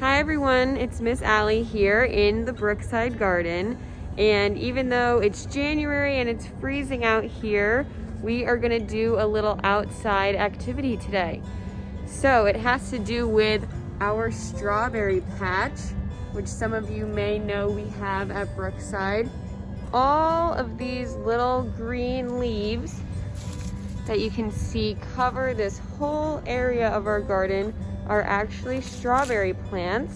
Hi everyone, it's Miss Allie here in the Brookside Garden, and even though it's January and it's freezing out here, we are going to do a little outside activity today. So it has to do with our strawberry patch, which some of you may know we have at Brookside. All of these little green leaves that you can see cover this whole area of our garden are actually strawberry plants.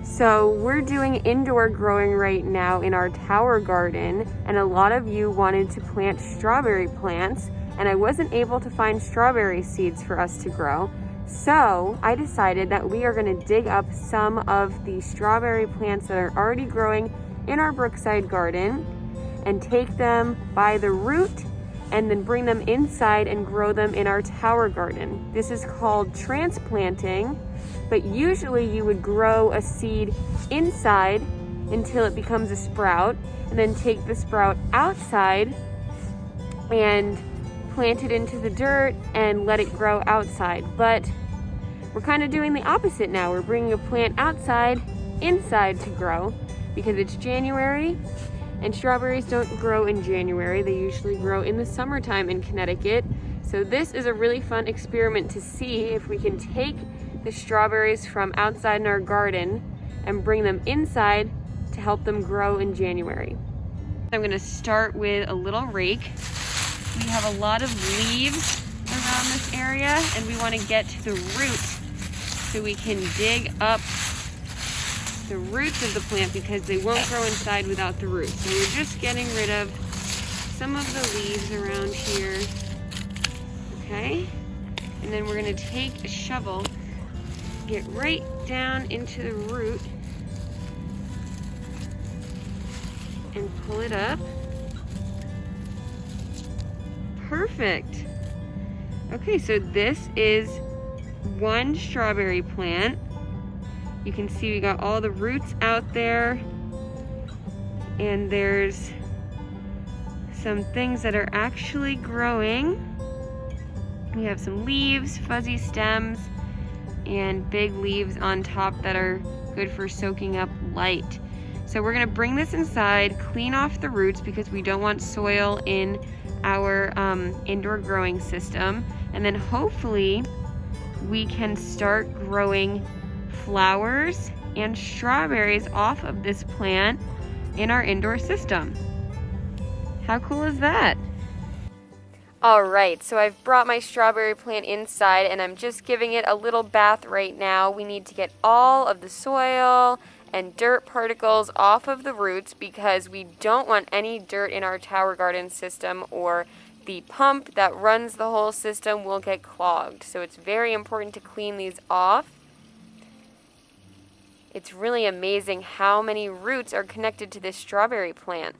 So we're doing indoor growing right now in our tower garden, and a lot of you wanted to plant strawberry plants, and I wasn't able to find strawberry seeds for us to grow. So I decided that we are going to dig up some of the strawberry plants that are already growing in our Brookside garden and take them by the root and then bring them inside and grow them in our tower garden. This is called transplanting, but usually you would grow a seed inside until it becomes a sprout, and then take the sprout outside and plant it into the dirt and let it grow outside. But we're kind of doing the opposite now. We're bringing a plant outside, inside to grow, because it's January. And strawberries don't grow in January. They usually grow in the summertime in Connecticut. So this is a really fun experiment to see if we can take the strawberries from outside in our garden and bring them inside to help them grow in January. I'm gonna start with a little rake. We have a lot of leaves around this area, and we wanna get to the root so we can dig up the roots of the plant, because they won't grow inside without the roots. So we're just getting rid of some of the leaves around here. Okay, and then we're going to take a shovel, get right down into the root and pull it up. Perfect. Okay, so this is one strawberry plant. You can see we got all the roots out there, and there's some things that are actually growing. We have some leaves, fuzzy stems, and big leaves on top that are good for soaking up light. So we're gonna bring this inside, clean off the roots because we don't want soil in our indoor growing system, and then hopefully we can start growing flowers and strawberries off of this plant in our indoor system. How cool is that? All right, so I've brought my strawberry plant inside and I'm just giving it a little bath right now. We need to get all of the soil and dirt particles off of the roots because we don't want any dirt in our tower garden system, or the pump that runs the whole system will get clogged. So it's very important to clean these off. It's really amazing how many roots are connected to this strawberry plant.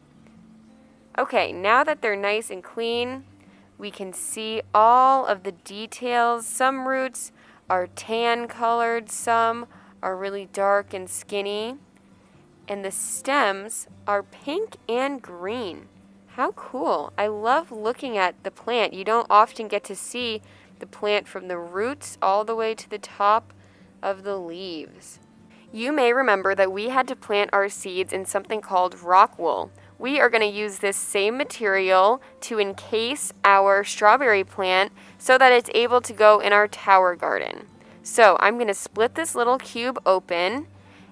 Okay, now that they're nice and clean, we can see all of the details. Some roots are tan colored, some are really dark and skinny, and the stems are pink and green. How cool. I love looking at the plant. You don't often get to see the plant from the roots all the way to the top of the leaves. You may remember that we had to plant our seeds in something called rock wool. We are going to use this same material to encase our strawberry plant so that it's able to go in our tower garden. So I'm going to split this little cube open,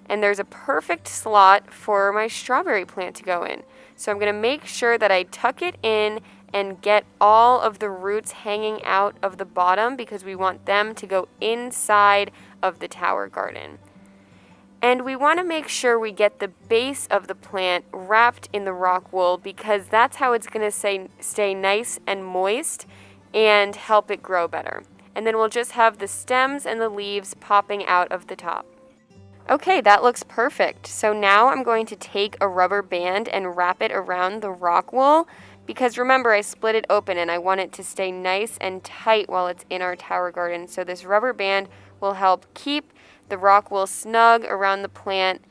and there's a perfect slot for my strawberry plant to go in. So I'm going to make sure that I tuck it in and get all of the roots hanging out of the bottom because we want them to go inside of the tower garden. And we want to make sure we get the base of the plant wrapped in the rock wool because that's how it's going to stay nice and moist and help it grow better. And then we'll just have the stems and the leaves popping out of the top. Okay, that looks perfect. So now I'm going to take a rubber band and wrap it around the rock wool because remember, I split it open and I want it to stay nice and tight while it's in our tower garden. So this rubber band will help keep the rock wool snug around the plant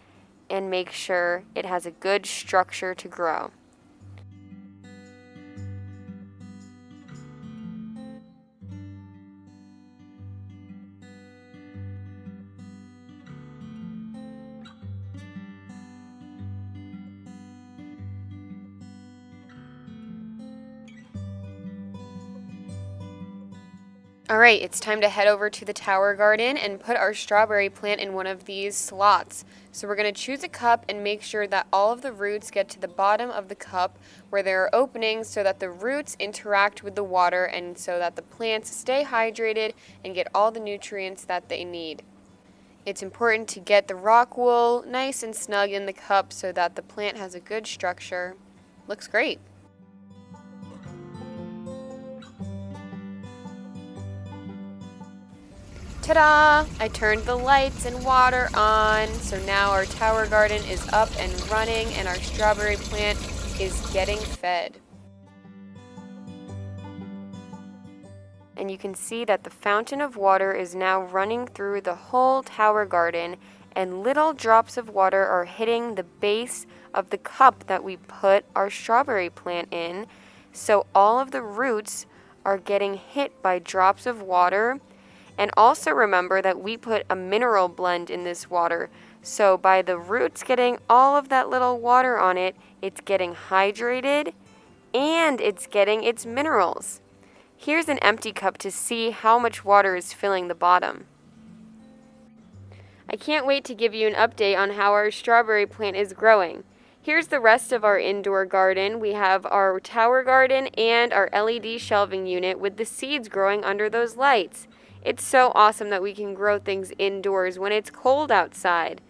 and make sure it has a good structure to grow. Alright, it's time to head over to the tower garden and put our strawberry plant in one of these slots. So we're going to choose a cup and make sure that all of the roots get to the bottom of the cup where there are openings so that the roots interact with the water and so that the plants stay hydrated and get all the nutrients that they need. It's important to get the rock wool nice and snug in the cup so that the plant has a good structure. Looks great. Ta-da! I turned the lights and water on, so now our tower garden is up and running and our strawberry plant is getting fed. And you can see that the fountain of water is now running through the whole tower garden, and little drops of water are hitting the base of the cup that we put our strawberry plant in, so all of the roots are getting hit by drops of water. And also remember that we put a mineral blend in this water, so by the roots getting all of that little water on it, it's getting hydrated and it's getting its minerals. Here's an empty cup to see how much water is filling the bottom. I can't wait to give you an update on how our strawberry plant is growing. Here's the rest of our indoor garden. We have our tower garden and our LED shelving unit with the seeds growing under those lights. It's so awesome that we can grow things indoors when it's cold outside.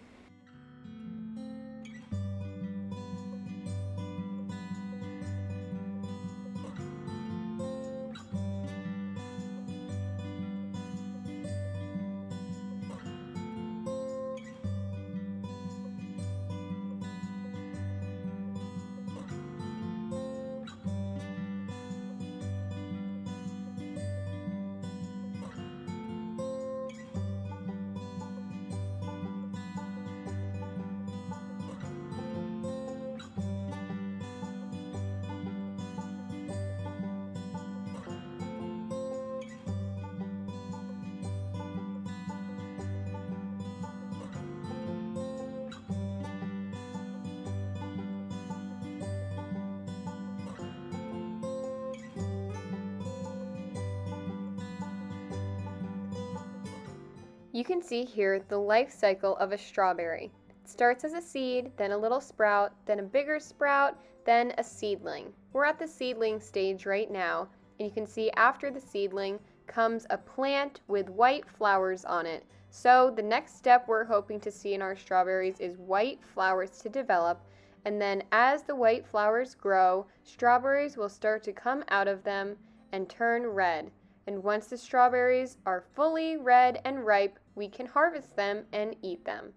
You can see here the life cycle of a strawberry. It starts as a seed, then a little sprout, then a bigger sprout, then a seedling. We're at the seedling stage right now, and you can see after the seedling comes a plant with white flowers on it. So the next step we're hoping to see in our strawberries is white flowers to develop, and then as the white flowers grow, strawberries will start to come out of them and turn red. And once the strawberries are fully red and ripe, we can harvest them and eat them.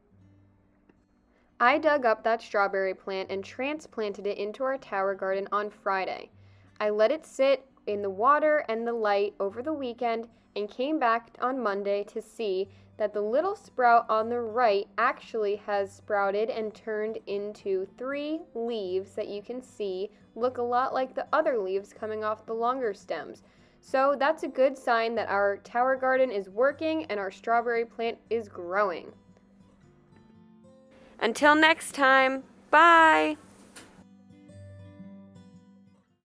I dug up that strawberry plant and transplanted it into our tower garden on Friday. I let it sit in the water and the light over the weekend and came back on Monday to see that the little sprout on the right actually has sprouted and turned into 3 leaves that you can see look a lot like the other leaves coming off the longer stems. So that's a good sign that our tower garden is working and our strawberry plant is growing. Until next time, bye!